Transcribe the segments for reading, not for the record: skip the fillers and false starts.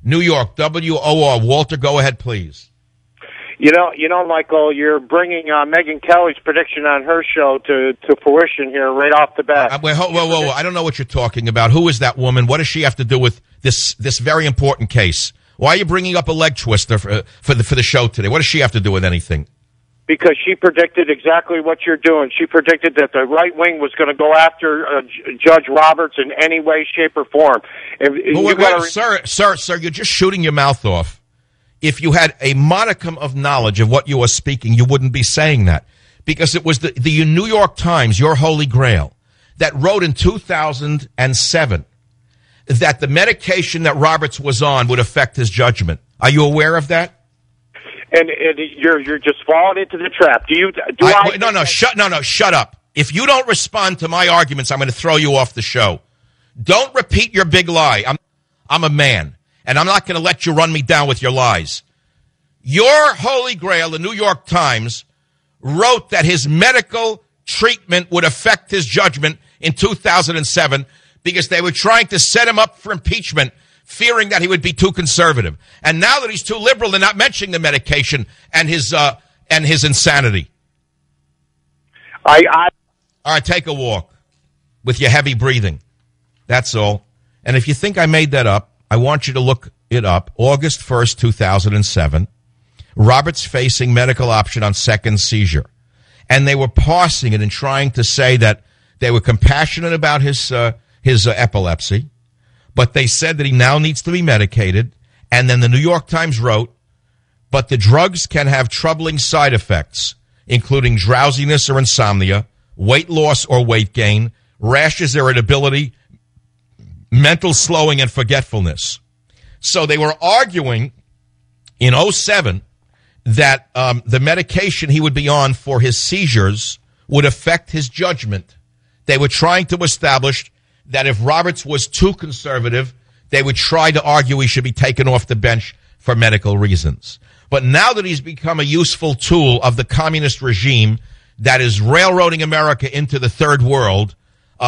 New York, WOR. Walter, go ahead, please. You know, Michael, you're bringing Megyn Kelly's prediction on her show to fruition here right off the bat. Whoa. I don't know what you're talking about. Who is that woman? What does she have to do with this very important case? Why are you bringing up a leg twister for the show today? What does she have to do with anything? Because she predicted exactly what you're doing. She predicted that the right wing was going to go after Judge Roberts in any way, shape, or form. Sir, you're just shooting your mouth off. If you had a modicum of knowledge of what you were speaking, you wouldn't be saying that. Because it was the New York Times, your holy grail, that wrote in 2007 that the medication that Roberts was on would affect his judgment. Are you aware of that? And you're just falling into the trap. Shut up. If you don't respond to my arguments, I'm going to throw you off the show. Don't repeat your big lie. I'm a man. And I'm not going to let you run me down with your lies. Your holy grail, the New York Times, wrote that his medical treatment would affect his judgment in 2007 because they were trying to set him up for impeachment, fearing that he would be too conservative. And now that he's too liberal, they're not mentioning the medication and his insanity. All right, take a walk with your heavy breathing. That's all. And if you think I made that up, I want you to look it up. August 1st, 2007. Roberts facing medical option on second seizure. And they were parsing it and trying to say that they were compassionate about his epilepsy, but they said that he now needs to be medicated. And then the New York Times wrote, but the drugs can have troubling side effects, including drowsiness or insomnia, weight loss or weight gain, rashes, irritability, mental slowing, and forgetfulness. So they were arguing in 2007 that the medication he would be on for his seizures would affect his judgment. They were trying to establish that if Roberts was too conservative, they would try to argue he should be taken off the bench for medical reasons. But now that he's become a useful tool of the communist regime that is railroading America into the third world,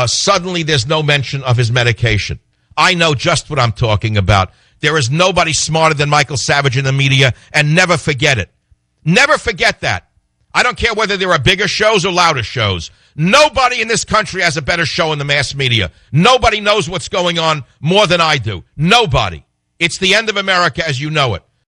suddenly there's no mention of his medication. I know just what I'm talking about. There is nobody smarter than Michael Savage in the media, and never forget it. Never forget that. I don't care whether there are bigger shows or louder shows. Nobody in this country has a better show in the mass media. Nobody knows what's going on more than I do. Nobody. It's the end of America as you know it.